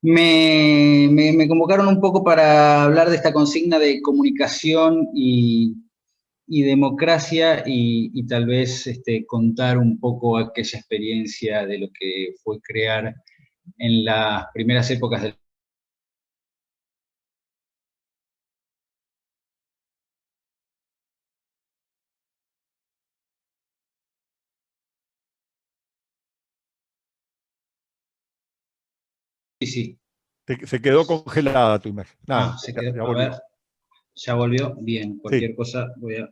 Me convocaron un poco para hablar de esta consigna de comunicación y democracia y tal vez contar un poco aquella experiencia de lo que fue crear en las primeras épocas del... Sí, sí. Se quedó congelada tu imagen. Ah, Nada, se ya, quedó. ya A ver, volvió. ya volvió. Bien, Sí, cualquier cosa voy a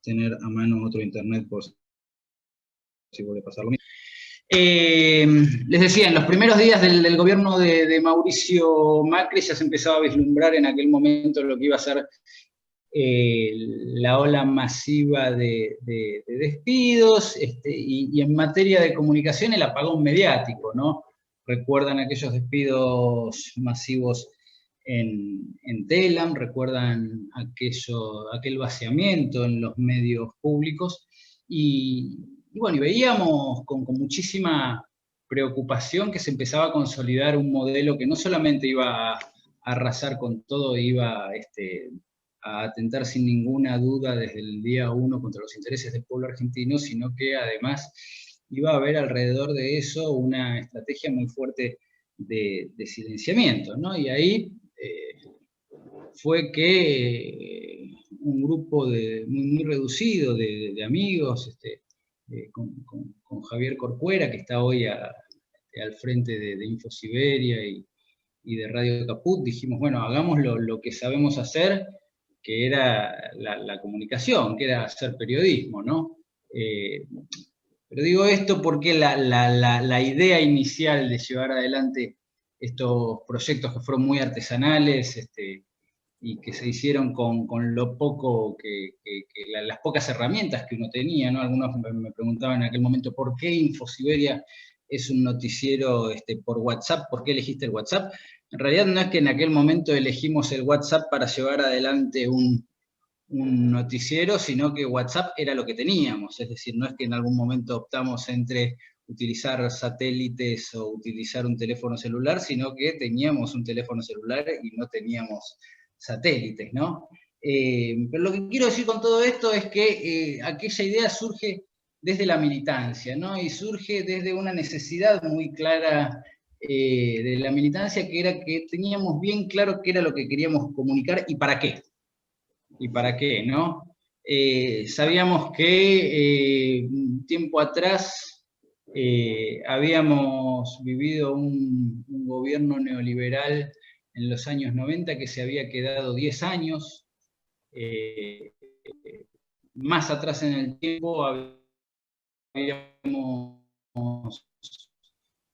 tener a mano otro internet por si vuelve a pasar lo mismo. Les decía, en los primeros días del gobierno de Mauricio Macri ya se empezaba a vislumbrar en aquel momento lo que iba a ser la ola masiva de despidos y en materia de comunicación el apagón mediático, ¿no? Recuerdan aquellos despidos masivos en Telam, recuerdan aquel vaciamiento en los medios públicos y bueno, y veíamos con muchísima preocupación que se empezaba a consolidar un modelo que no solamente iba a arrasar con todo, iba a atentar sin ninguna duda desde el día uno contra los intereses del pueblo argentino, sino que además iba a haber alrededor de eso una estrategia muy fuerte de silenciamiento, ¿no? Y ahí fue que un grupo muy reducido de amigos, con Javier Corcuera, que está hoy al frente de InfoSiberia y de Radio Caput, dijimos, bueno, hagamos lo que sabemos hacer, que era la comunicación, que era hacer periodismo, ¿no? Pero digo esto porque la idea inicial de llevar adelante estos proyectos que fueron muy artesanales, y que se hicieron con lo poco las pocas herramientas que uno tenía, ¿no? Algunos me preguntaban en aquel momento, ¿por qué InfoSiberia es un noticiero por WhatsApp? ¿Por qué elegiste el WhatsApp? En realidad no es que en aquel momento elegimos el WhatsApp para llevar adelante un noticiero, sino que WhatsApp era lo que teníamos, es decir, no es que en algún momento optamos entre utilizar satélites o utilizar un teléfono celular, sino que teníamos un teléfono celular y no teníamos satélites, ¿no? Pero lo que quiero decir con todo esto es que aquella idea surge desde la militancia, ¿no? Y surge desde una necesidad muy clara de la militancia, que era que teníamos bien claro qué era lo que queríamos comunicar y para qué. ¿Y para qué, no? Sabíamos que un tiempo atrás habíamos vivido un gobierno neoliberal en los años 90 que se había quedado 10 años. Eh, Más atrás en el tiempo habíamos,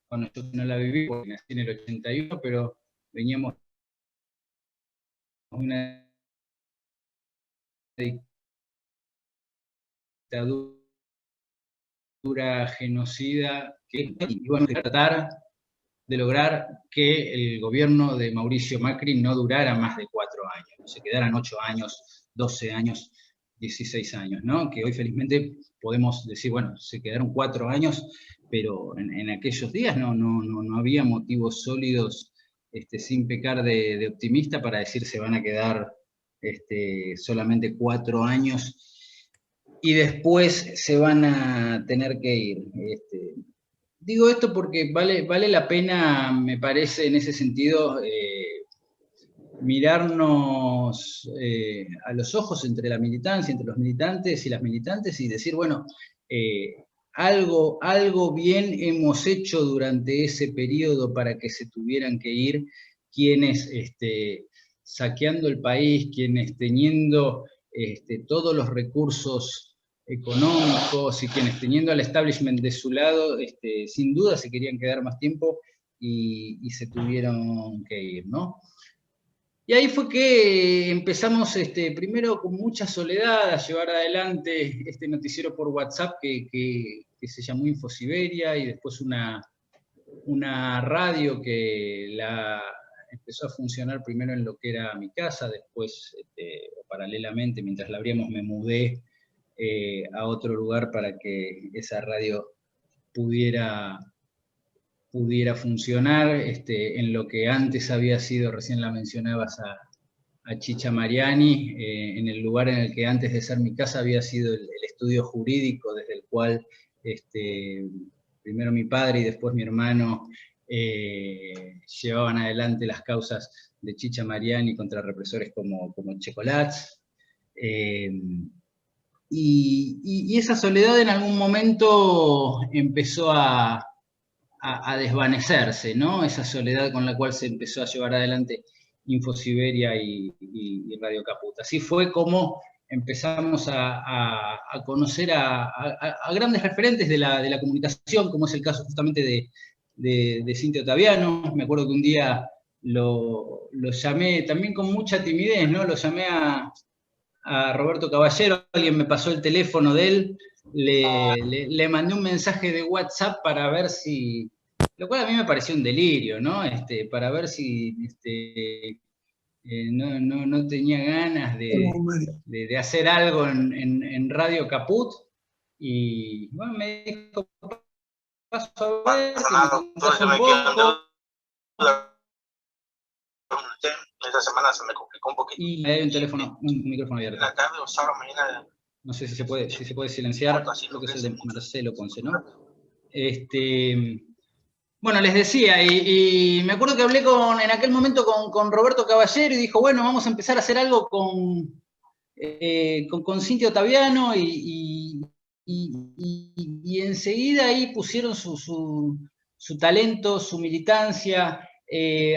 bueno, yo no la viví porque nací en el 81, pero veníamos de una dictadura genocida que iban a tratar de lograr que el gobierno de Mauricio Macri no durara más de 4 años, no se quedaran 8 años, 12 años, 16 años, ¿no? Que hoy felizmente podemos decir, bueno, se quedaron 4 años, pero en aquellos días no había motivos sólidos, sin pecar de optimista, para decir se van a quedar solamente 4 años y después se van a tener que ir. Digo esto porque vale la pena, me parece, en ese sentido, mirarnos a los ojos entre la militancia, entre los militantes y las militantes y decir, bueno, algo bien hemos hecho durante ese periodo para que se tuvieran que ir quienes saqueando el país, quienes teniendo todos los recursos económicos y quienes teniendo al establishment de su lado, sin duda se querían quedar más tiempo y se tuvieron que ir, ¿no? Y ahí fue que empezamos primero con mucha soledad a llevar adelante este noticiero por WhatsApp que se llamó InfoSiberia y después una radio que empezó a funcionar primero en lo que era mi casa, después paralelamente mientras la abríamos me mudé a otro lugar para que esa radio pudiera pudiera funcionar en lo que antes había sido, recién la mencionabas a Chicha Mariani, en el lugar en el que antes de ser mi casa había sido el estudio jurídico desde el cual primero mi padre y después mi hermano llevaban adelante las causas de Chicha Mariani contra represores como Chocolats. Y esa soledad en algún momento empezó a desvanecerse, ¿no? Esa soledad con la cual se empezó a llevar adelante Infosiberia y Radio Caput. Así fue como empezamos a conocer a grandes referentes de la comunicación, como es el caso justamente de Cintia Ottaviano. Me acuerdo que un día lo llamé también con mucha timidez, ¿no? Lo llamé a Roberto Caballero, alguien me pasó el teléfono de él, le mandé un mensaje de WhatsApp para ver si, lo cual a mí me pareció un delirio, ¿no? Para ver si no tenía ganas de hacer algo en Radio Caput, y bueno, me dijo, paso a ver, que me contás un poco. Esta semana se me complicó un poquito. Y hay un micrófono abierto. En la tarde o sábado, mañana. No sé si se puede silenciar, creo que es el de Marcelo Ponce, ¿no? Bueno, les decía, y me acuerdo que hablé en aquel momento con Roberto Caballero y dijo, bueno, vamos a empezar a hacer algo con Cintia Ottaviano, y enseguida ahí pusieron su talento, su militancia,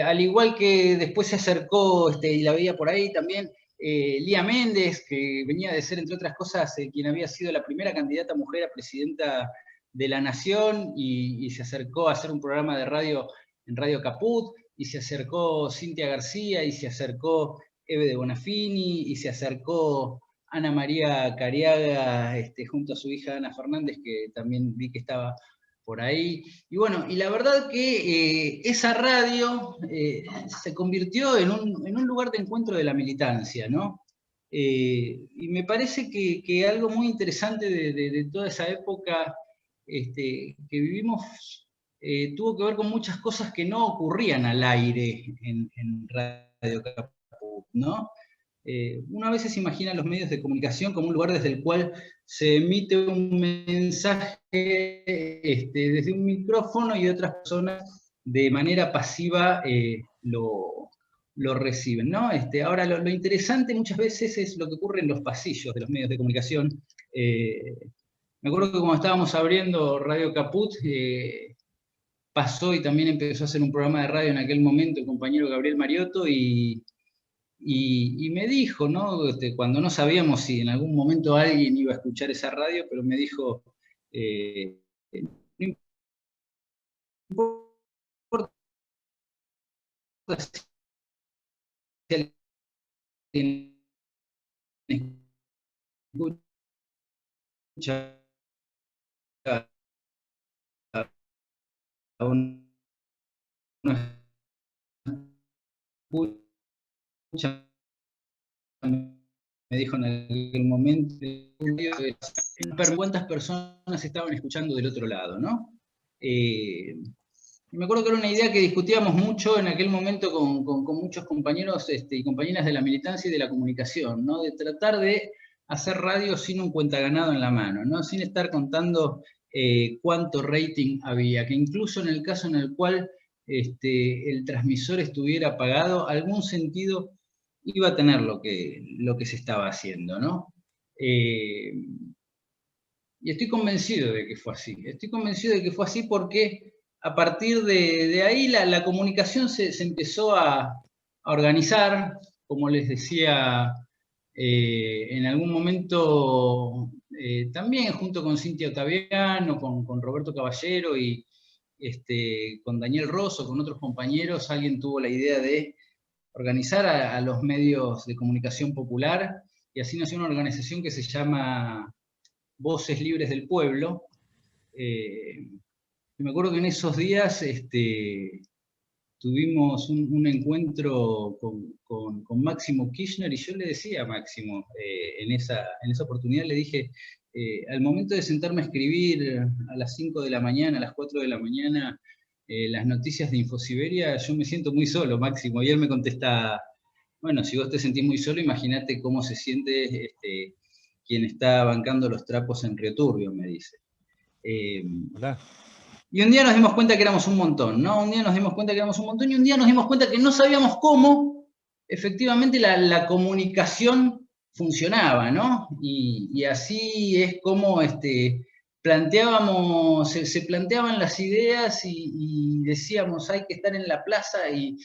al igual que después se acercó, y la veía por ahí también, Lía Méndez, que venía de ser, entre otras cosas, quien había sido la primera candidata mujer a presidenta de la Nación, y se acercó a hacer un programa de radio en Radio Caput, y se acercó Cintia García, y se acercó Eve de Bonafini, y se acercó Ana María Cariaga, junto a su hija Ana Fernández, que también vi que estaba por ahí. Y bueno, y la verdad que esa radio se convirtió en un lugar de encuentro de la militancia, ¿no? Y me parece que algo muy interesante de toda esa época que vivimos tuvo que ver con muchas cosas que no ocurrían al aire en Radio Caput, ¿no? Uno a veces imagina los medios de comunicación como un lugar desde el cual se emite un mensaje desde un micrófono, y otras personas de manera pasiva lo reciben, ¿no? Ahora, lo interesante muchas veces es lo que ocurre en los pasillos de los medios de comunicación. Me acuerdo que cuando estábamos abriendo Radio Caput, pasó y también empezó a hacer un programa de radio en aquel momento el compañero Gabriel Mariotto, y me dijo, ¿no? Cuando no sabíamos si en algún momento alguien iba a escuchar esa radio, pero me dijo, no importa si alguien escucha o no escucha, me dijo en aquel momento, cuántas personas estaban escuchando del otro lado, ¿no? Me acuerdo que era una idea que discutíamos mucho en aquel momento con muchos compañeros y compañeras de la militancia y de la comunicación, ¿no? De tratar de hacer radio sin un cuentaganado en la mano, ¿no? Sin estar contando cuánto rating había, que incluso en el caso en el cual el transmisor estuviera apagado, algún sentido iba a tener lo que se estaba haciendo, ¿no? Y estoy convencido de que fue así. Estoy convencido de que fue así porque a partir de ahí la comunicación se empezó a organizar, como les decía, en algún momento también junto con Cintia Ottaviano, con Roberto Caballero y con Daniel Rosso, con otros compañeros, alguien tuvo la idea de organizar a los medios de comunicación popular, y así nació una organización que se llama Voces Libres del Pueblo. Me acuerdo que en esos días tuvimos un encuentro con Máximo Kirchner, y yo le decía a Máximo, en esa oportunidad le dije, al momento de sentarme a escribir a las 5 de la mañana, a las 4 de la mañana, las noticias de Infosiberia, yo me siento muy solo, Máximo, y él me contesta, bueno, si vos te sentís muy solo, imagínate cómo se siente quien está bancando los trapos en Río Turbio, me dice. Hola. Y un día nos dimos cuenta que éramos un montón, ¿no? Un día nos dimos cuenta que éramos un montón y un día nos dimos cuenta que no sabíamos cómo efectivamente la comunicación funcionaba, ¿no? Y así es como planteábamos, se planteaban las ideas y decíamos hay que estar en la plaza y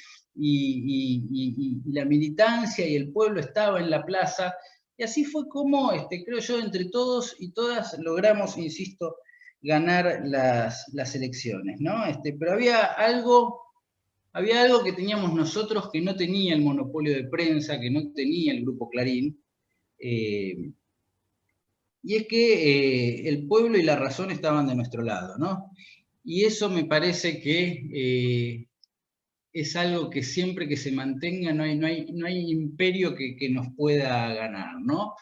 la militancia y el pueblo estaba en la plaza. Y así fue como, creo yo, entre todos y todas logramos, insisto, ganar las elecciones, ¿no? Pero había algo que teníamos nosotros que no tenía el monopolio de prensa, que no tenía el Grupo Clarín, y es que el pueblo y la razón estaban de nuestro lado, ¿no? Y eso me parece que es algo que siempre que se mantenga no hay imperio que nos pueda ganar, ¿no?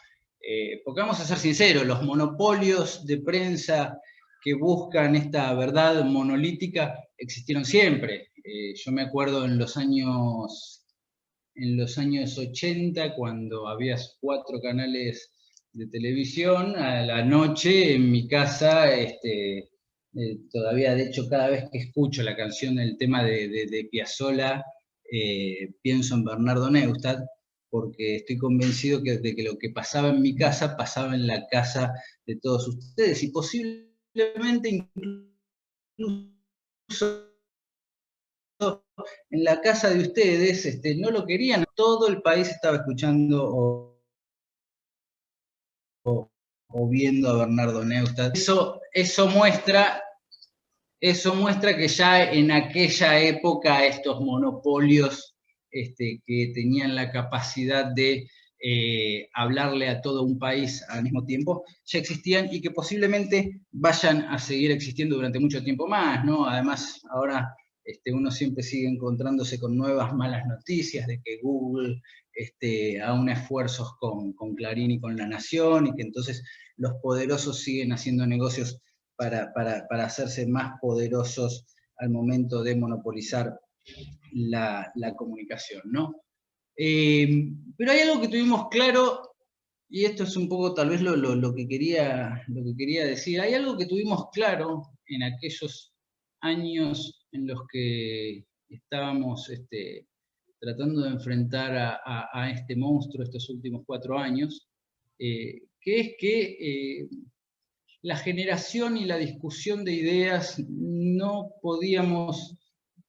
Porque vamos a ser sinceros, los monopolios de prensa que buscan esta verdad monolítica existieron siempre. Yo me acuerdo en los años 80, cuando había 4 canales de televisión, a la noche en mi casa, todavía de hecho cada vez que escucho la canción, el tema de Piazzolla, pienso en Bernardo Neustadt, porque estoy convencido de que lo que pasaba en mi casa pasaba en la casa de todos ustedes, y posiblemente incluso en la casa de ustedes no lo querían, todo el país estaba escuchando o viendo a Bernardo Neustadt. Eso muestra que ya en aquella época estos monopolios que tenían la capacidad de hablarle a todo un país al mismo tiempo, ya existían y que posiblemente vayan a seguir existiendo durante mucho tiempo más, ¿no? Además, ahora uno siempre sigue encontrándose con nuevas malas noticias de que Google aúna esfuerzos con Clarín y con La Nación, y que entonces los poderosos siguen haciendo negocios para hacerse más poderosos al momento de monopolizar la comunicación, ¿no? Pero hay algo que tuvimos claro, y esto es un poco tal vez lo que quería decir, hay algo que tuvimos claro en aquellos años en los que estábamos tratando de enfrentar a este monstruo estos últimos 4 años, que es que la generación y la discusión de ideas no podíamos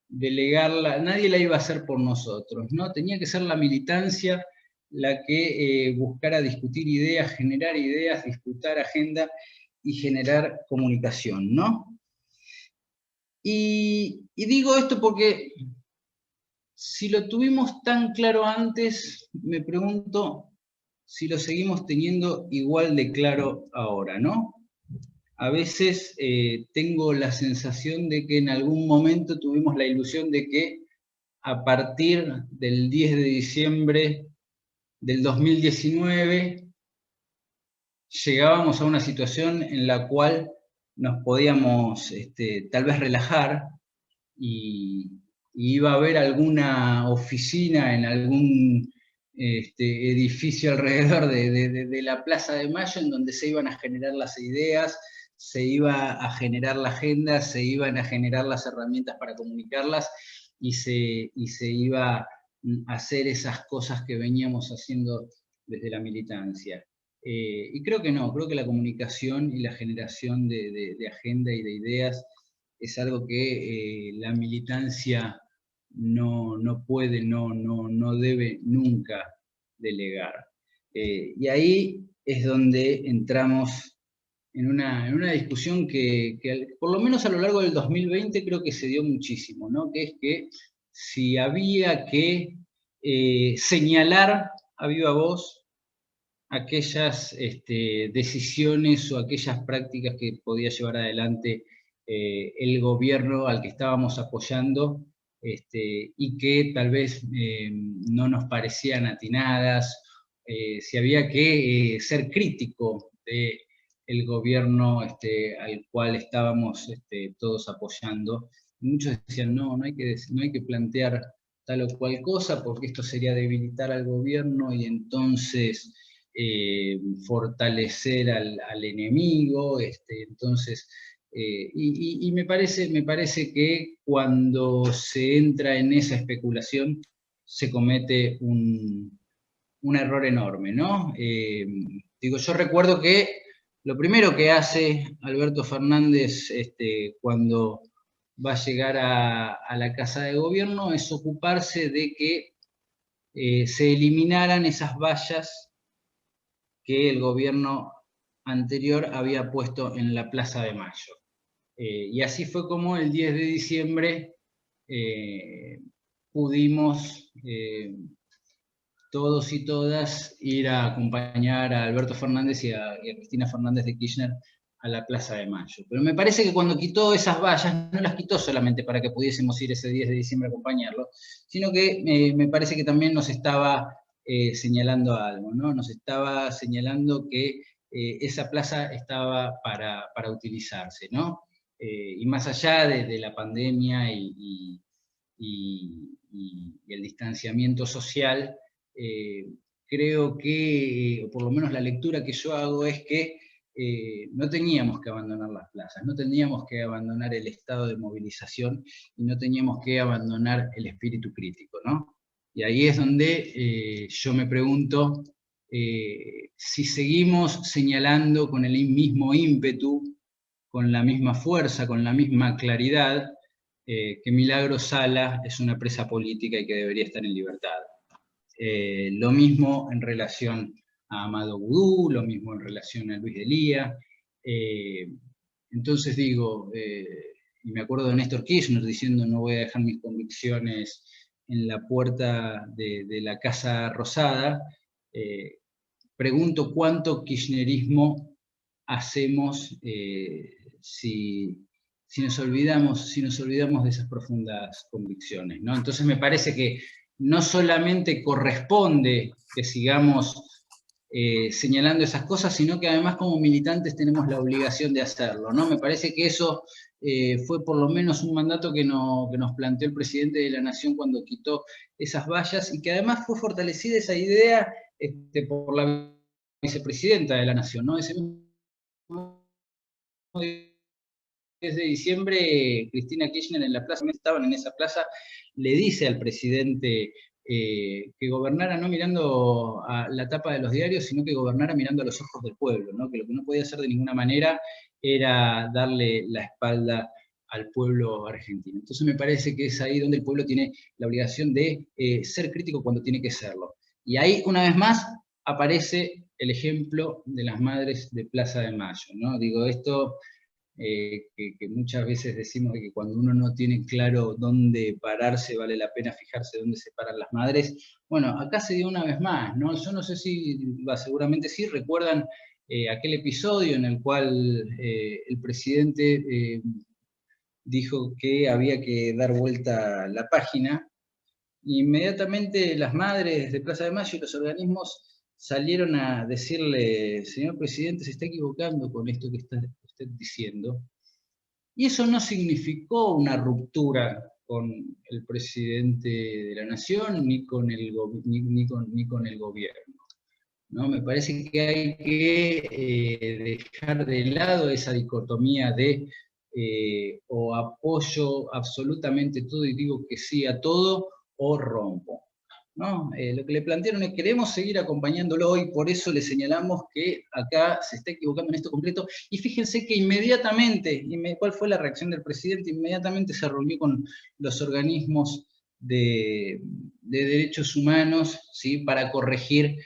delegarla, nadie la iba a hacer por nosotros, ¿no? Tenía que ser la militancia la que buscara discutir ideas, generar ideas, disputar agenda y generar comunicación, ¿no? Y digo esto porque si lo tuvimos tan claro antes, me pregunto si lo seguimos teniendo igual de claro ahora, ¿no? A veces tengo la sensación de que en algún momento tuvimos la ilusión de que a partir del 10 de diciembre del 2019 llegábamos a una situación en la cual nos podíamos tal vez relajar y iba a haber alguna oficina en algún edificio alrededor de la Plaza de Mayo en donde se iban a generar las ideas, se iba a generar la agenda, se iban a generar las herramientas para comunicarlas y se iba a hacer esas cosas que veníamos haciendo desde la militancia. Y creo que no, creo que la comunicación y la generación de agenda y de ideas es algo que la militancia no puede, no debe nunca delegar. Y ahí es donde entramos en una discusión que por lo menos a lo largo del 2020 creo que se dio muchísimo, ¿no? Que es que si había que señalar a viva voz aquellas decisiones o aquellas prácticas que podía llevar adelante el gobierno al que estábamos apoyando y que tal vez no nos parecían atinadas, si había que ser crítico del gobierno al cual estábamos todos apoyando, muchos decían, no hay que plantear tal o cual cosa, porque esto sería debilitar al gobierno y entonces fortalecer al enemigo. Entonces, y me parece que cuando se entra en esa especulación, se comete un error enorme, ¿no? Yo recuerdo que lo primero que hace Alberto Fernández cuando va a llegar a la Casa de Gobierno es ocuparse de que se eliminaran esas vallas que el gobierno anterior había puesto en la Plaza de Mayo. Y así fue como el 10 de diciembre pudimos todos y todas ir a acompañar a Alberto Fernández y a Cristina Fernández de Kirchner a la Plaza de Mayo. Pero me parece que cuando quitó esas vallas, no las quitó solamente para que pudiésemos ir ese 10 de diciembre a acompañarlo, sino que me parece que también nos estaba señalando algo, ¿no? Nos estaba señalando que esa plaza estaba para utilizarse, ¿no? Y más allá de la pandemia y el distanciamiento social, creo que, o por lo menos la lectura que yo hago es que no teníamos que abandonar las plazas, no teníamos que abandonar el estado de movilización y no teníamos que abandonar el espíritu crítico, ¿no? Y ahí es donde yo me pregunto si seguimos señalando con el mismo ímpetu, con la misma fuerza, con la misma claridad, que Milagros Sala es una presa política y que debería estar en libertad. Lo mismo en relación a Amado Boudou, lo mismo en relación a Luis Delía. Entonces digo, y me acuerdo de Néstor Kirchner diciendo no voy a dejar mis convicciones en la puerta de la Casa Rosada. Pregunto cuánto kirchnerismo hacemos si nos olvidamos de esas profundas convicciones, ¿no? Entonces me parece que no solamente corresponde que sigamos señalando esas cosas, sino que además como militantes tenemos la obligación de hacerlo, ¿no? Me parece que eso fue por lo menos un mandato que nos planteó el presidente de la Nación cuando quitó esas vallas, y que además fue fortalecida esa idea por la vicepresidenta de la Nación, ¿no? Ese mismo 10 de diciembre, Cristina Kirchner en la plaza, estaban en esa plaza, le dice al presidente que gobernara no mirando a la tapa de los diarios, sino que gobernara mirando a los ojos del pueblo, ¿no? Que lo que no podía hacer de ninguna manera era darle la espalda al pueblo argentino. Entonces me parece que es ahí donde el pueblo tiene la obligación de ser crítico cuando tiene que serlo. Y ahí, una vez más, aparece el ejemplo de las madres de Plaza de Mayo, ¿no? Digo, esto que muchas veces decimos que cuando uno no tiene claro dónde pararse, vale la pena fijarse dónde se paran las madres. Bueno, acá se dio una vez más, ¿no? Yo no sé si, seguramente sí, recuerdan aquel episodio en el cual el presidente dijo que había que dar vuelta la página. Inmediatamente las madres de Plaza de Mayo y los organismos salieron a decirle, señor presidente, se está equivocando con esto que está usted diciendo. Y eso no significó una ruptura con el presidente de la Nación ni con el gobierno, ¿no? Me parece que hay que dejar de lado esa dicotomía de o apoyo absolutamente todo y digo que sí a todo, o rompo, ¿no? Lo que le plantearon es queremos seguir acompañándolo y por eso le señalamos que acá se está equivocando en esto concreto. Y fíjense que inmediatamente, ¿cuál fue la reacción del presidente? Inmediatamente se reunió con los organismos de derechos humanos, ¿sí? Para corregir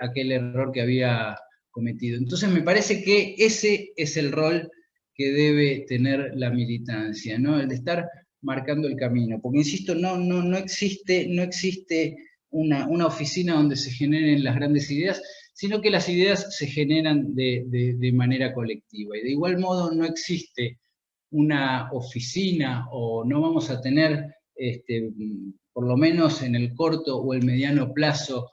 aquel error que había cometido. Entonces me parece que ese es el rol que debe tener la militancia, ¿no? El de estar marcando el camino, porque insisto, no existe una oficina donde se generen las grandes ideas, sino que las ideas se generan de manera colectiva, y de igual modo no existe una oficina, o no vamos a tener, por lo menos en el corto o el mediano plazo,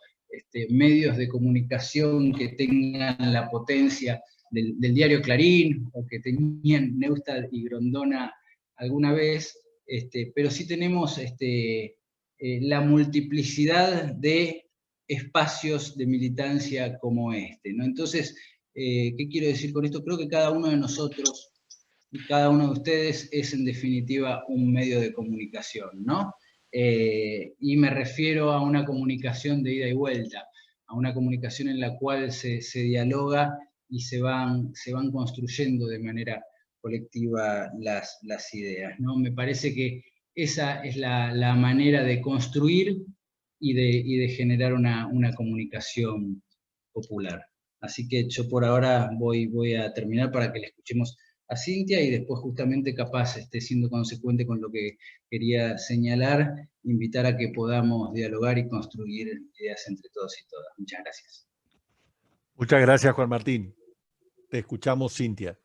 medios de comunicación que tengan la potencia del diario Clarín, o que tenían Neustadt y Grondona alguna vez, pero sí tenemos la multiplicidad de espacios de militancia como este, ¿no? Entonces, ¿qué quiero decir con esto? Creo que cada uno de nosotros y cada uno de ustedes es en definitiva un medio de comunicación, ¿no? Y me refiero a una comunicación de ida y vuelta, a una comunicación en la cual se dialoga y se van construyendo de manera colectiva las ideas, ¿no? Me parece que esa es la manera de construir y de generar una comunicación popular. Así que yo por ahora voy a terminar para que le escuchemos a Cintia y después justamente capaz, siendo consecuente con lo que quería señalar, invitar a que podamos dialogar y construir ideas entre todos y todas. Muchas gracias. Muchas gracias, Juan Martín. Te escuchamos, Cintia.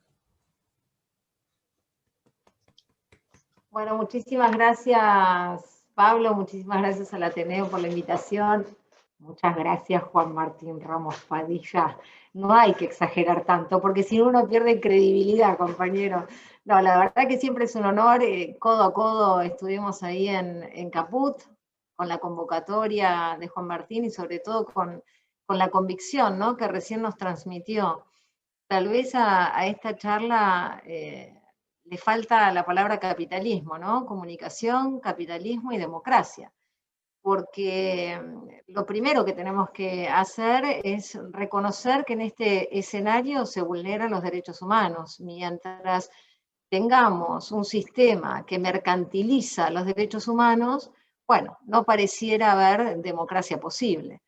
Bueno, muchísimas gracias, Pablo, muchísimas gracias al Ateneo por la invitación. Muchas gracias, Juan Martín Ramos Padilla. No hay que exagerar tanto, porque si no uno pierde credibilidad, compañero. No, la verdad que siempre es un honor, codo a codo estuvimos ahí en Caput, con la convocatoria de Juan Martín y sobre todo con la convicción, ¿no?, que recién nos transmitió. Tal vez a esta charla le falta la palabra capitalismo, ¿no? Comunicación, capitalismo y democracia. Porque lo primero que tenemos que hacer es reconocer que en este escenario se vulneran los derechos humanos. Mientras tengamos un sistema que mercantiliza los derechos humanos, bueno, no pareciera haber democracia posible.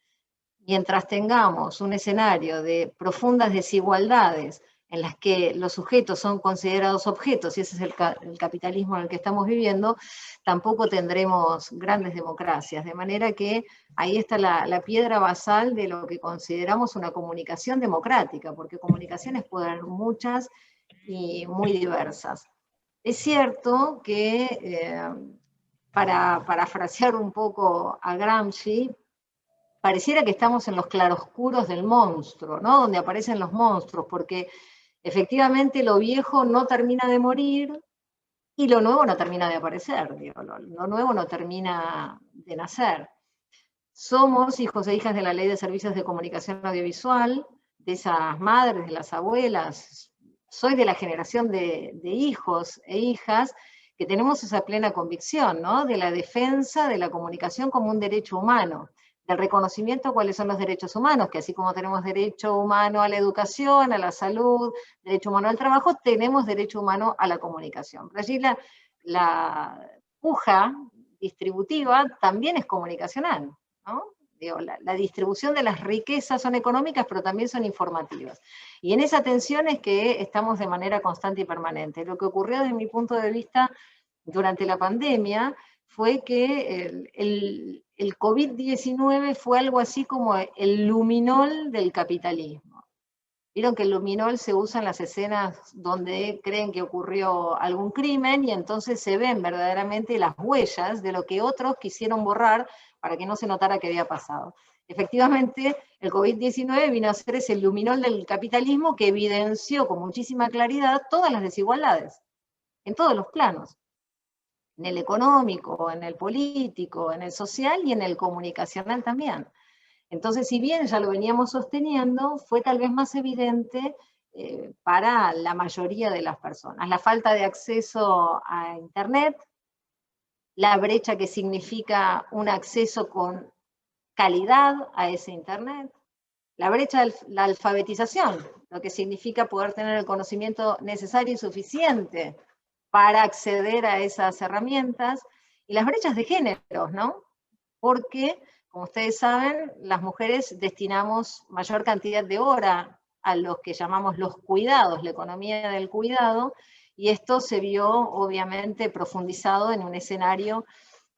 Mientras tengamos un escenario de profundas desigualdades en las que los sujetos son considerados objetos, y ese es el capitalismo en el que estamos viviendo, tampoco tendremos grandes democracias. De manera que ahí está la piedra basal de lo que consideramos una comunicación democrática, porque comunicaciones pueden haber muchas y muy diversas. Es cierto que, para parafrasear un poco a Gramsci, pareciera que estamos en los claroscuros del monstruo, ¿no?, donde aparecen los monstruos, porque efectivamente lo viejo no termina de morir y lo nuevo no termina de aparecer, digo, lo nuevo no termina de nacer. Somos hijos e hijas de la Ley de Servicios de Comunicación Audiovisual, de esas madres, de las abuelas. Soy de la generación de hijos e hijas que tenemos esa plena convicción, ¿no?, de la defensa de la comunicación como un derecho humano, del reconocimiento de cuáles son los derechos humanos, que así como tenemos derecho humano a la educación, a la salud, derecho humano al trabajo, tenemos derecho humano a la comunicación. Pero allí la puja distributiva también es comunicacional, ¿no? Digo, la distribución de las riquezas son económicas, pero también son informativas. Y en esa tensión es que estamos de manera constante y permanente. Lo que ocurrió desde mi punto de vista durante la pandemia fue que el COVID-19 fue algo así como el luminol del capitalismo. Vieron que el luminol se usa en las escenas donde creen que ocurrió algún crimen y entonces se ven verdaderamente las huellas de lo que otros quisieron borrar para que no se notara que había pasado. Efectivamente, el COVID-19 vino a ser ese luminol del capitalismo que evidenció con muchísima claridad todas las desigualdades, en todos los planos. En el económico, en el político, en el social y en el comunicacional también. Entonces, si bien ya lo veníamos sosteniendo, fue tal vez más evidente para la mayoría de las personas. La falta de acceso a Internet, la brecha que significa un acceso con calidad a ese Internet, la brecha de la alfabetización, lo que significa poder tener el conocimiento necesario y suficiente para acceder a esas herramientas, y las brechas de géneros, ¿no? Porque, como ustedes saben, las mujeres destinamos mayor cantidad de hora a los que llamamos los cuidados, la economía del cuidado, y esto se vio obviamente profundizado en un escenario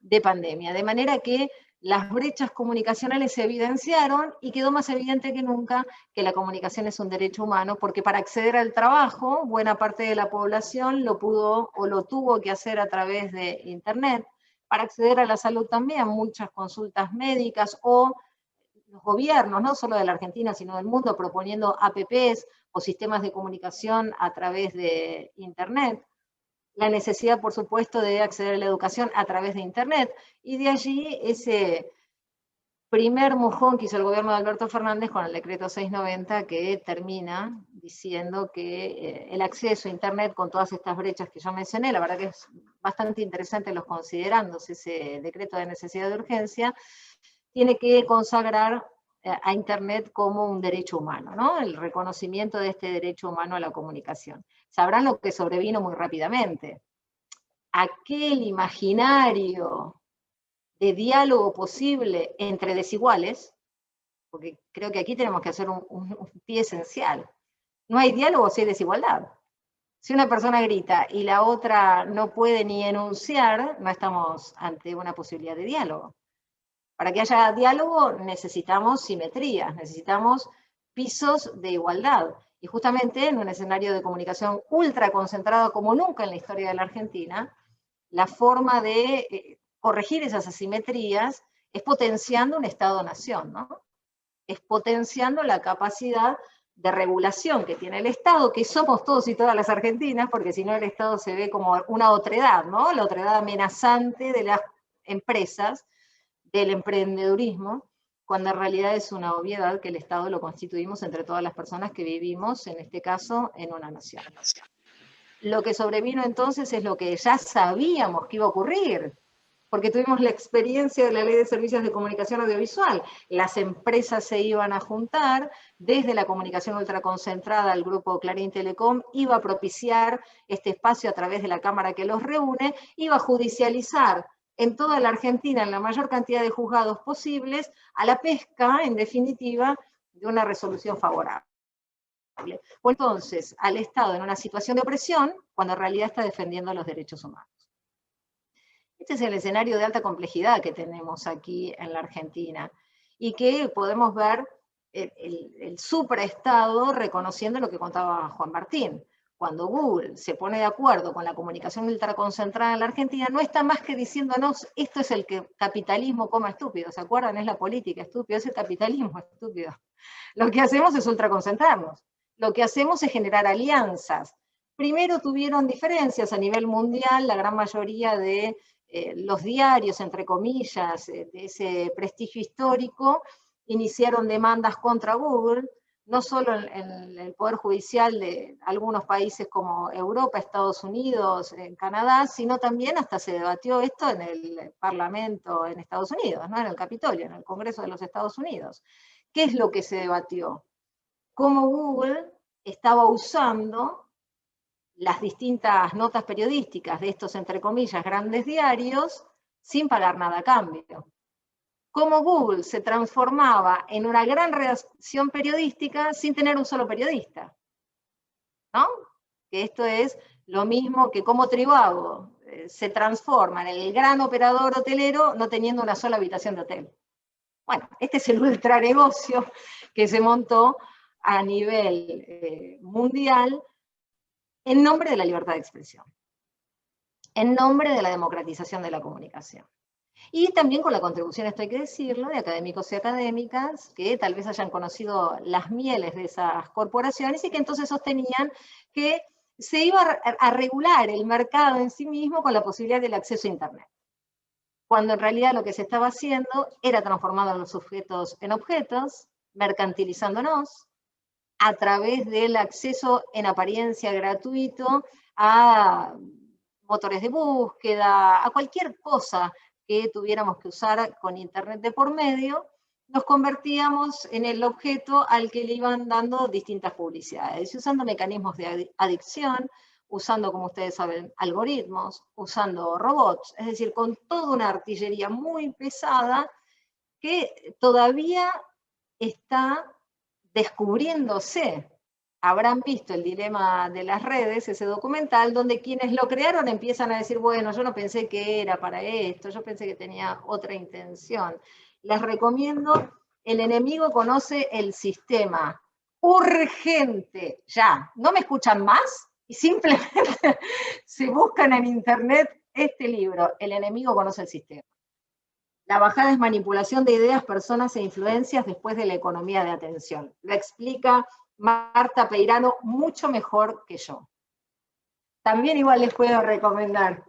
de pandemia. De manera que las brechas comunicacionales se evidenciaron y quedó más evidente que nunca que la comunicación es un derecho humano, porque para acceder al trabajo, buena parte de la población lo pudo o lo tuvo que hacer a través de Internet. Para acceder a la salud también, muchas consultas médicas o los gobiernos, no solo de la Argentina, sino del mundo, proponiendo APPs o sistemas de comunicación a través de Internet. la necesidad, por supuesto, de acceder a la educación a través de Internet, y de allí ese primer mojón que hizo el gobierno de Alberto Fernández con el decreto 690, que termina diciendo que el acceso a Internet con todas estas brechas que yo mencioné, la verdad que es bastante interesante los considerandos ese decreto de necesidad de urgencia, tiene que consagrar a Internet como un derecho humano, ¿no? El reconocimiento de este derecho humano a la comunicación. Sabrán lo que sobrevino muy rápidamente. Aquel imaginario de diálogo posible entre desiguales, porque creo que aquí tenemos que hacer un pie esencial. No hay diálogo si hay desigualdad. Si una persona grita y la otra no puede ni enunciar, no estamos ante una posibilidad de diálogo. Para que haya diálogo necesitamos simetría, necesitamos pisos de igualdad. Y justamente en un escenario de comunicación ultra concentrado como nunca en la historia de la Argentina, la forma de corregir esas asimetrías es potenciando un Estado-nación, ¿no? Es potenciando la capacidad de regulación que tiene el Estado, que somos todos y todas las argentinas, porque si no el Estado se ve como una otredad, ¿no? La otredad amenazante de las empresas, del emprendedurismo, cuando en realidad es una obviedad que el Estado lo constituimos entre todas las personas que vivimos, en este caso, en una nación. Lo que sobrevino entonces es lo que ya sabíamos que iba a ocurrir, porque tuvimos la experiencia de la Ley de Servicios de Comunicación Audiovisual. Las empresas se iban a juntar, desde la comunicación ultraconcentrada al grupo Clarín Telecom, iba a propiciar este espacio a través de la Cámara que los reúne, iba a judicializar en toda la Argentina, en la mayor cantidad de juzgados posibles, a la pesca, en definitiva, de una resolución favorable. O entonces al Estado en una situación de opresión, cuando en realidad está defendiendo los derechos humanos. Este es el escenario de alta complejidad que tenemos aquí en la Argentina, y que podemos ver el supraestado reconociendo lo que contaba Juan Martín. Cuando Google se pone de acuerdo con la comunicación ultraconcentrada en la Argentina, no está más que diciéndonos, esto es el capitalismo coma estúpido, ¿se acuerdan? Es la política estúpida, es el capitalismo estúpido. Lo que hacemos es ultraconcentrarnos, lo que hacemos es generar alianzas. Primero tuvieron diferencias a nivel mundial, la gran mayoría de los diarios, entre comillas, de ese prestigio histórico, iniciaron demandas contra Google, no solo en el Poder Judicial de algunos países como Europa, Estados Unidos, en Canadá, sino también hasta se debatió esto en el Parlamento en Estados Unidos, ¿no? En el Capitolio, en el Congreso de los Estados Unidos. ¿Qué es lo que se debatió? Cómo Google estaba usando las distintas notas periodísticas de estos, entre comillas, grandes diarios, sin pagar nada a cambio. Cómo Google se transformaba en una gran redacción periodística sin tener un solo periodista, ¿no? Que esto es lo mismo que cómo Trivago se transforma en el gran operador hotelero no teniendo una sola habitación de hotel. Bueno, este es el ultranegocio que se montó a nivel mundial en nombre de la libertad de expresión, en nombre de la democratización de la comunicación. Y también con la contribución, esto hay que decirlo, de académicos y académicas que tal vez hayan conocido las mieles de esas corporaciones y que entonces sostenían que se iba a regular el mercado en sí mismo con la posibilidad del acceso a Internet. Cuando en realidad lo que se estaba haciendo era transformando a los sujetos en objetos, mercantilizándonos, a través del acceso en apariencia gratuito a motores de búsqueda, a cualquier cosa que tuviéramos que usar con Internet de por medio, nos convertíamos en el objeto al que le iban dando distintas publicidades, usando mecanismos de adicción, usando, como ustedes saben, algoritmos, usando robots, es decir, con toda una artillería muy pesada que todavía está descubriéndose. Habrán visto El dilema de las redes, ese documental, donde quienes lo crearon empiezan a decir, bueno, yo no pensé que era para esto, yo pensé que tenía otra intención. Les recomiendo El enemigo conoce el sistema. Urgente, ya. ¿No me escuchan más? Y simplemente se buscan en internet este libro, El enemigo conoce el sistema. La bajada es manipulación de ideas, personas e influencias después de la economía de atención. Lo explica Marta Peirano mucho mejor que yo. También igual les puedo recomendar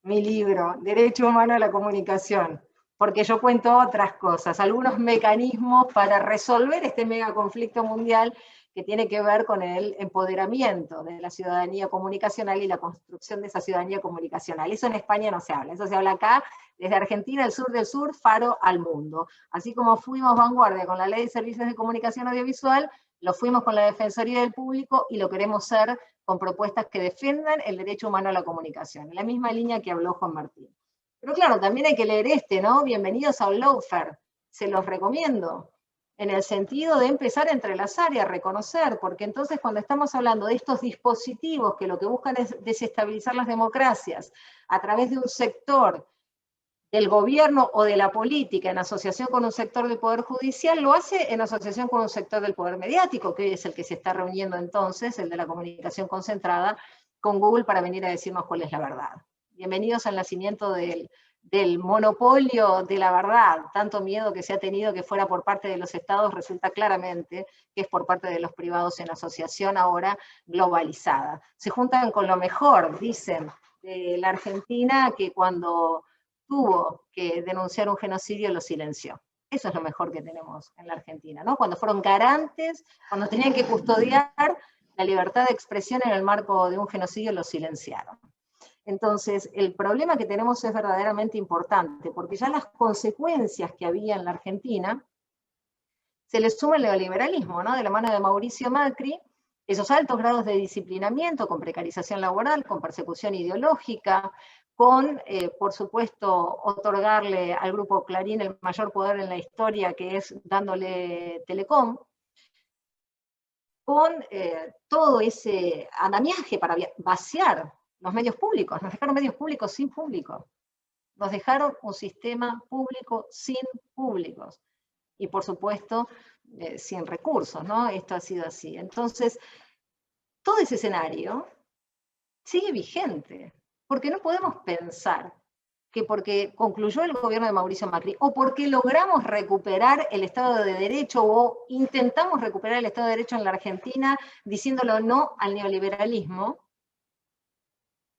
mi libro, Derecho Humano a la Comunicación, porque yo cuento otras cosas, algunos mecanismos para resolver este megaconflicto mundial que tiene que ver con el empoderamiento de la ciudadanía comunicacional y la construcción de esa ciudadanía comunicacional. Eso en España no se habla, eso se habla acá, desde Argentina, el sur del sur, faro al mundo. Así como fuimos vanguardia con la Ley de Servicios de Comunicación Audiovisual, lo fuimos con la Defensoría del Público y lo queremos ser con propuestas que defiendan el derecho humano a la comunicación, en la misma línea que habló Juan Martín. Pero claro, también hay que leer ¿no? Bienvenidos a Lawfare, se los recomiendo, en el sentido de empezar a entrelazar y a reconocer, porque entonces cuando estamos hablando de estos dispositivos que lo que buscan es desestabilizar las democracias a través de un sector del gobierno o de la política en asociación con un sector del Poder Judicial, lo hace en asociación con un sector del Poder Mediático, que es el que se está reuniendo entonces, el de la comunicación concentrada, con Google para venir a decirnos cuál es la verdad. Bienvenidos al nacimiento del monopolio de la verdad. Tanto miedo que se ha tenido que fuera por parte de los estados, resulta claramente que es por parte de los privados en asociación ahora globalizada. Se juntan con lo mejor, dicen, de la Argentina, que cuando tuvo que denunciar un genocidio lo silenció. Eso es lo mejor que tenemos en la Argentina, ¿no? Cuando fueron garantes, cuando tenían que custodiar la libertad de expresión en el marco de un genocidio, lo silenciaron. Entonces, el problema que tenemos es verdaderamente importante, porque ya las consecuencias que había en la Argentina, se le suma el neoliberalismo, ¿no? De la mano de Mauricio Macri, esos altos grados de disciplinamiento, con precarización laboral, con persecución ideológica, con, por supuesto, otorgarle al Grupo Clarín el mayor poder en la historia, que es dándole Telecom, con todo ese andamiaje para vaciar los medios públicos. Nos dejaron medios públicos sin público. Nos dejaron un sistema público sin públicos. Y, por supuesto, sin recursos, ¿no? Esto ha sido así. Entonces, todo ese escenario sigue vigente, porque no podemos pensar que porque concluyó el gobierno de Mauricio Macri, o porque logramos recuperar el Estado de Derecho, o intentamos recuperar el Estado de Derecho en la Argentina, diciéndolo no al neoliberalismo,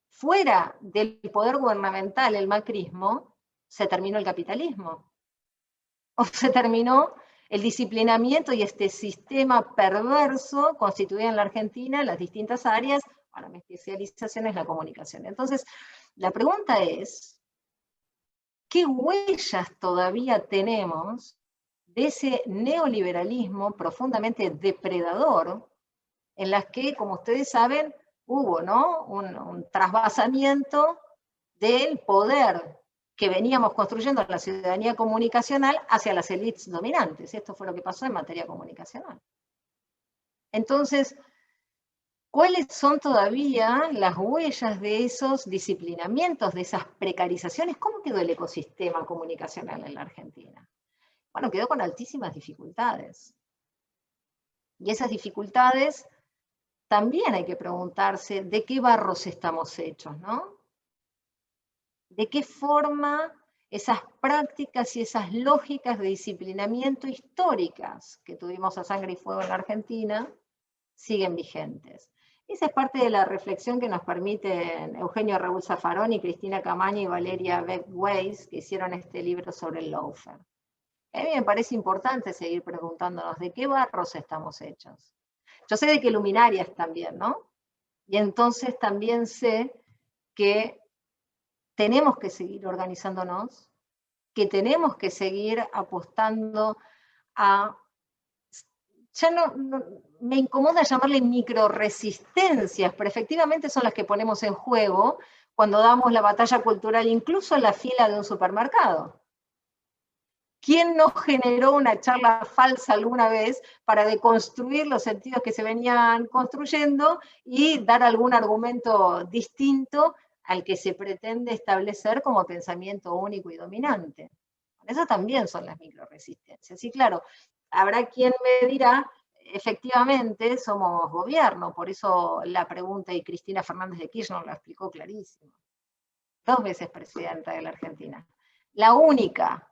fuera del poder gubernamental, el macrismo, se terminó el capitalismo. O se terminó el disciplinamiento y este sistema perverso constituido en la Argentina en las distintas áreas. Bueno, mi especialización es la comunicación. Entonces, la pregunta es, ¿qué huellas todavía tenemos de ese neoliberalismo profundamente depredador, en las que, como ustedes saben, hubo, ¿no? un trasvasamiento del poder que veníamos construyendo en la ciudadanía comunicacional hacia las élites dominantes? Esto fue lo que pasó en materia comunicacional. Entonces, ¿cuáles son todavía las huellas de esos disciplinamientos, de esas precarizaciones? ¿Cómo quedó el ecosistema comunicacional en la Argentina? Bueno, quedó con altísimas dificultades. Y esas dificultades también hay que preguntarse de qué barros estamos hechos, ¿no? ¿De qué forma esas prácticas y esas lógicas de disciplinamiento históricas que tuvimos a sangre y fuego en la Argentina siguen vigentes? Esa es parte de la reflexión que nos permiten Eugenio Raúl Zaffaroni, Cristina Camaño y Valeria Beck-Weiss, que hicieron este libro sobre el lawfare. A mí me parece importante seguir preguntándonos de qué barros estamos hechos. Yo sé de qué luminarias también, ¿no? Y entonces también sé que tenemos que seguir organizándonos, que tenemos que seguir apostando a... Ya no me incomoda llamarle microresistencias, pero efectivamente son las que ponemos en juego cuando damos la batalla cultural, incluso en la fila de un supermercado. ¿Quién no generó una charla falsa alguna vez para deconstruir los sentidos que se venían construyendo y dar algún argumento distinto al que se pretende establecer como pensamiento único y dominante? Eso también son las microresistencias. Y claro, habrá quien me dirá, efectivamente somos gobierno, por eso la pregunta, y Cristina Fernández de Kirchner lo explicó clarísimo. 2 veces presidenta de la Argentina. La única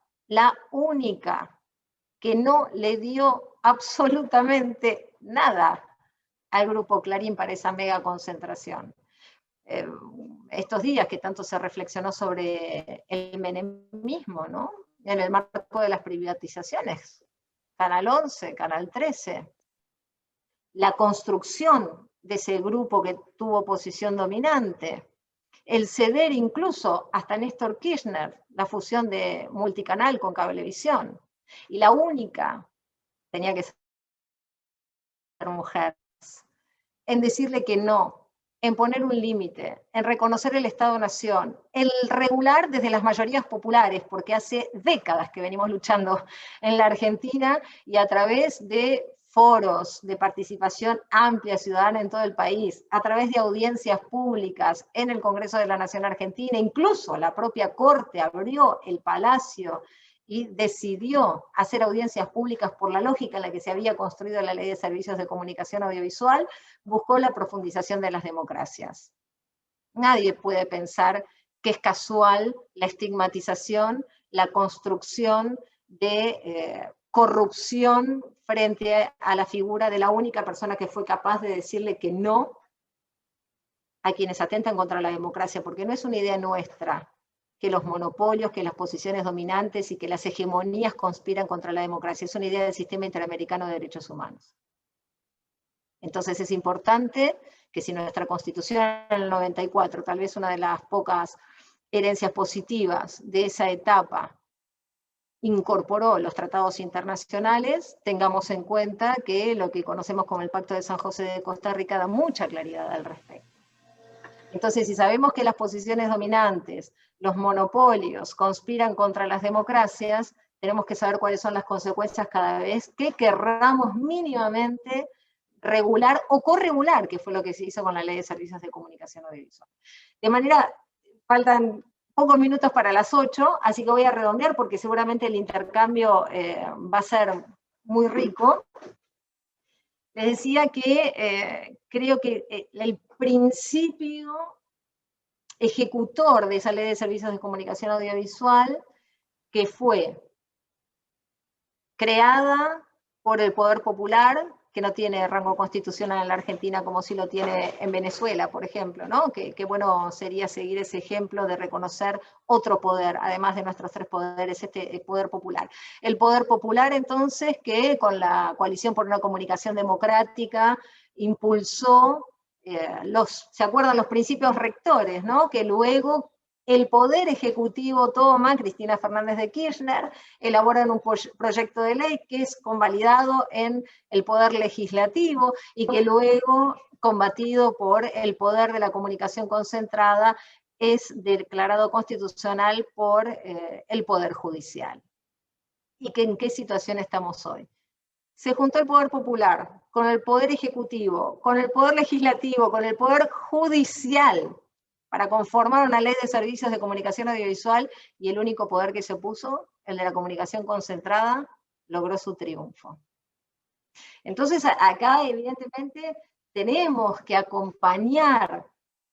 que no le dio absolutamente nada al Grupo Clarín para esa mega concentración. estos días que tanto se reflexionó sobre el menemismo, ¿no? En el marco de las privatizaciones, Canal 11, Canal 13, la construcción de ese grupo que tuvo posición dominante, el ceder incluso hasta Néstor Kirchner la fusión de Multicanal con Cablevisión, y la única tenía que ser mujer, en decirle que no, en poner un límite, en reconocer el Estado-Nación, en regular desde las mayorías populares, porque hace décadas que venimos luchando en la Argentina y a través de foros de participación amplia ciudadana en todo el país, a través de audiencias públicas en el Congreso de la Nación Argentina, incluso la propia Corte abrió el Palacio y decidió hacer audiencias públicas por la lógica en la que se había construido la Ley de Servicios de Comunicación Audiovisual, buscó la profundización de las democracias. Nadie puede pensar que es casual la estigmatización, la construcción de corrupción frente a la figura de la única persona que fue capaz de decirle que no a quienes atentan contra la democracia, porque no es una idea nuestra que los monopolios, que las posiciones dominantes y que las hegemonías conspiran contra la democracia. Es una idea del Sistema Interamericano de Derechos Humanos. Entonces es importante que si nuestra Constitución en el 94, tal vez una de las pocas herencias positivas de esa etapa, incorporó los tratados internacionales, tengamos en cuenta que lo que conocemos como el Pacto de San José de Costa Rica da mucha claridad al respecto. Entonces, si sabemos que las posiciones dominantes, los monopolios, conspiran contra las democracias, tenemos que saber cuáles son las consecuencias cada vez que querramos mínimamente regular o corregular, que fue lo que se hizo con la Ley de Servicios de Comunicación Audiovisual. De manera, faltan pocos minutos para las 8, así que voy a redondear porque seguramente el intercambio va a ser muy rico. Les decía que creo que el principio ejecutor de esa Ley de Servicios de Comunicación Audiovisual, que fue creada por el Poder Popular, que no tiene rango constitucional en la Argentina como sí lo tiene en Venezuela, por ejemplo, ¿no? Que bueno sería seguir ese ejemplo de reconocer otro poder, además de nuestros tres poderes, el Poder Popular. El Poder Popular, entonces, que con la Coalición por una Comunicación Democrática impulsó, ¿se acuerdan los principios rectores, ¿no? Que luego el Poder Ejecutivo toma, Cristina Fernández de Kirchner, elaboran un proyecto de ley que es convalidado en el Poder Legislativo y que luego, combatido por el Poder de la Comunicación Concentrada, es declarado constitucional por el Poder Judicial. ¿Y en qué situación estamos hoy? Se juntó el Poder Popular con el Poder Ejecutivo, con el Poder Legislativo, con el Poder Judicial, para conformar una ley de servicios de comunicación audiovisual, y el único poder que se opuso, el de la comunicación concentrada, logró su triunfo. Entonces acá evidentemente tenemos que acompañar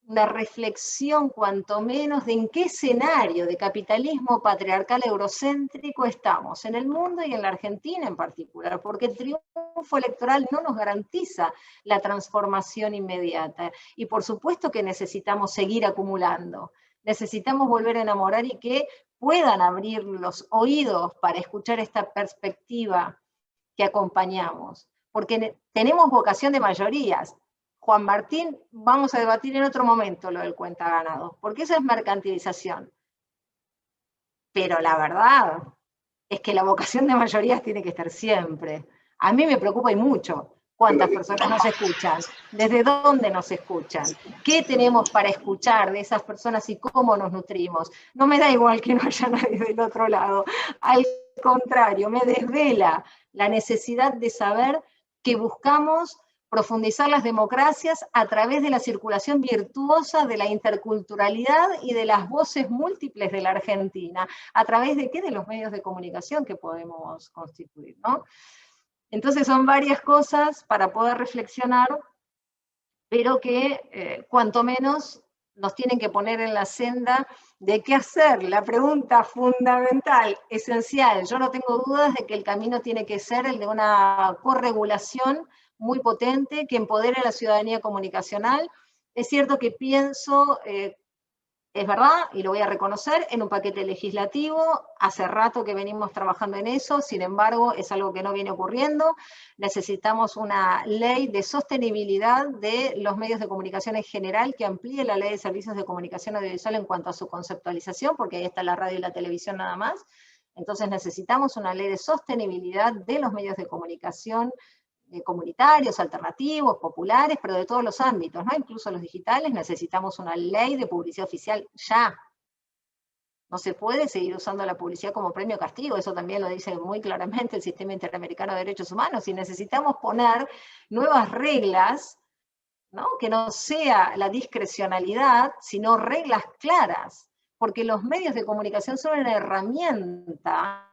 una reflexión cuanto menos de en qué escenario de capitalismo patriarcal eurocéntrico estamos, en el mundo y en la Argentina en particular, porque el triunfo electoral no nos garantiza la transformación inmediata, y por supuesto que necesitamos seguir acumulando, necesitamos volver a enamorar y que puedan abrir los oídos para escuchar esta perspectiva que acompañamos, porque tenemos vocación de mayorías. Juan Martín, vamos a debatir en otro momento lo del cuenta ganado, porque eso es mercantilización. Pero la verdad es que la vocación de mayorías tiene que estar siempre. A mí me preocupa y mucho cuántas personas nos escuchan, desde dónde nos escuchan, qué tenemos para escuchar de esas personas y cómo nos nutrimos. No me da igual que no haya nadie del otro lado. Al contrario, me desvela la necesidad de saber que buscamos profundizar las democracias a través de la circulación virtuosa de la interculturalidad y de las voces múltiples de la Argentina. ¿A través de qué? De los medios de comunicación que podemos constituir, ¿no? Entonces son varias cosas para poder reflexionar, pero que cuanto menos nos tienen que poner en la senda de qué hacer. La pregunta fundamental, esencial, yo no tengo dudas de que el camino tiene que ser el de una corregulación muy potente, que empodere a la ciudadanía comunicacional, Es cierto que pienso, es verdad, y lo voy a reconocer, en un paquete legislativo. Hace rato que venimos trabajando en eso, sin embargo, es algo que no viene ocurriendo. Necesitamos una ley de sostenibilidad de los medios de comunicación en general, que amplíe la ley de servicios de comunicación audiovisual en cuanto a su conceptualización, porque ahí está la radio y la televisión nada más. Entonces necesitamos una ley de sostenibilidad de los medios de comunicación comunitarios, alternativos, populares, pero de todos los ámbitos, ¿no? Incluso los digitales. Necesitamos una ley de publicidad oficial ya. No se puede seguir usando la publicidad como premio castigo, eso también lo dice muy claramente el Sistema Interamericano de Derechos Humanos, y necesitamos poner nuevas reglas, ¿no? Que no sea la discrecionalidad, sino reglas claras, porque los medios de comunicación son una herramienta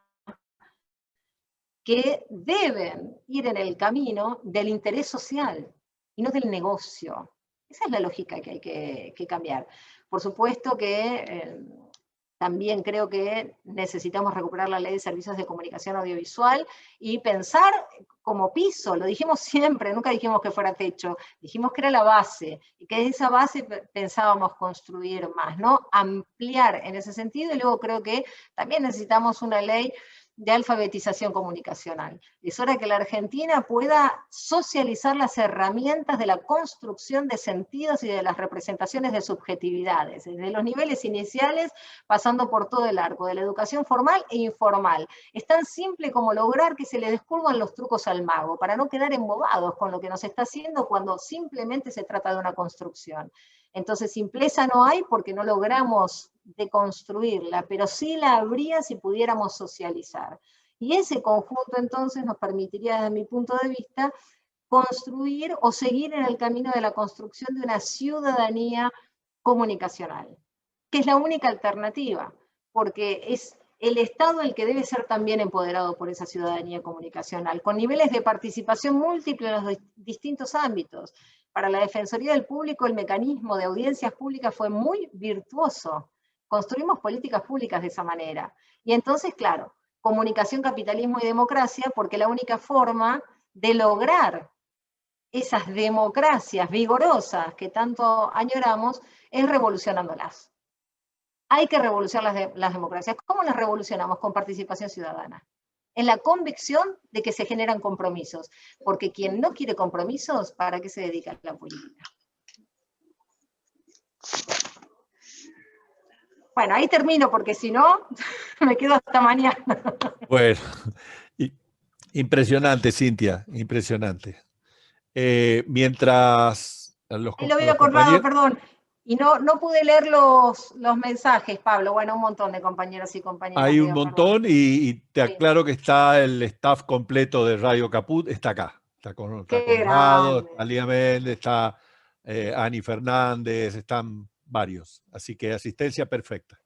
que deben ir en el camino del interés social y no del negocio. Esa es la lógica que hay que cambiar. Por supuesto que también creo que necesitamos recuperar la ley de servicios de comunicación audiovisual y pensar como piso. Lo dijimos siempre, nunca dijimos que fuera techo, dijimos que era la base, y que de esa base pensábamos construir más, ¿no? Ampliar en ese sentido, y luego creo que también necesitamos una ley de alfabetización comunicacional. Es hora que la Argentina pueda socializar las herramientas de la construcción de sentidos y de las representaciones de subjetividades, desde los niveles iniciales, pasando por todo el arco, de la educación formal e informal. Es tan simple como lograr que se le descubran los trucos al mago, para no quedar embobados con lo que nos está haciendo cuando simplemente se trata de una construcción. Entonces, simpleza no hay porque no logramos deconstruirla, pero sí la habría si pudiéramos socializar. Y ese conjunto entonces nos permitiría, desde mi punto de vista, construir o seguir en el camino de la construcción de una ciudadanía comunicacional, que es la única alternativa, porque es el Estado el que debe ser también empoderado por esa ciudadanía comunicacional, con niveles de participación múltiples en los distintos ámbitos. Para la Defensoría del Público, el mecanismo de audiencias públicas fue muy virtuoso. Construimos políticas públicas de esa manera. Y entonces, claro, comunicación, capitalismo y democracia, porque la única forma de lograr esas democracias vigorosas que tanto añoramos es revolucionándolas. Hay que revolucionar las democracias. ¿Cómo las revolucionamos? Con participación ciudadana. En la convicción de que se generan compromisos, porque quien no quiere compromisos, ¿para qué se dedica a la política? Bueno, ahí termino, porque si no, me quedo hasta mañana. Bueno, impresionante, Cintia, impresionante. Mientras los, Ahí lo había los acordado, compañeros... perdón. Y no pude leer los mensajes, Pablo. Bueno, un montón de compañeros y compañeras. Hay un Digo, montón y te sí. aclaro que está el staff completo de Radio Caput, está acá. Está Qué Conrado, grande. está Lía Méndez, está Ani Fernández, están varios. Así que asistencia perfecta.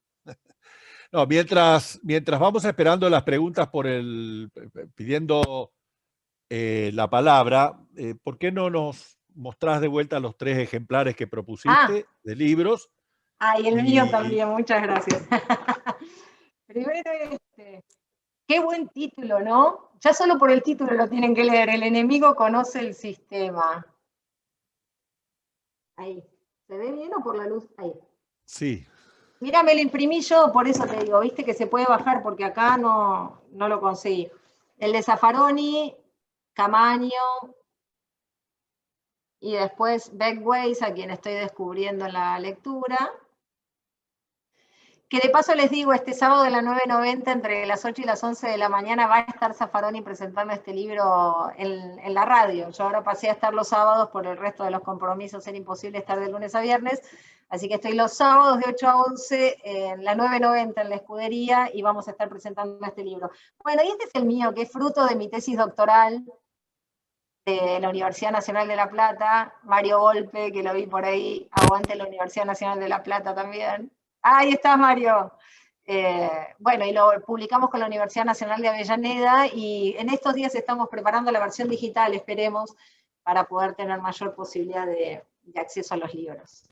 No, mientras vamos esperando las preguntas pidiendo la palabra, ¿por qué no nos mostrás de vuelta los 3 ejemplares que propusiste de libros? Y el mío también, muchas gracias. Primero qué buen título, ¿no? Ya solo por el título lo tienen que leer. El enemigo conoce el sistema. Ahí. ¿Se ve bien o por la luz? Ahí. Sí. Mira, me lo imprimí yo, por eso te digo, viste que se puede bajar porque acá no lo conseguí. El de Zaffaroni, Camaño, y después Beckways, a quien estoy descubriendo en la lectura. Que de paso les digo, este sábado de la 9:90, entre las 8 y las 11 de la mañana, va a estar Zaffaroni presentando este libro en la radio. Yo ahora pasé a estar los sábados, por el resto de los compromisos era imposible estar de lunes a viernes, así que estoy los sábados de 8 a 11 en la 9:90 en la Escudería, y vamos a estar presentando este libro. Bueno, y este es el mío, que es fruto de mi tesis doctoral de la Universidad Nacional de La Plata. Mario Volpe, que lo vi por ahí, aguante la Universidad Nacional de La Plata también. Ahí estás, Mario. Bueno, y lo publicamos con la Universidad Nacional de Avellaneda, y en estos días estamos preparando la versión digital, esperemos, para poder tener mayor posibilidad de acceso a los libros.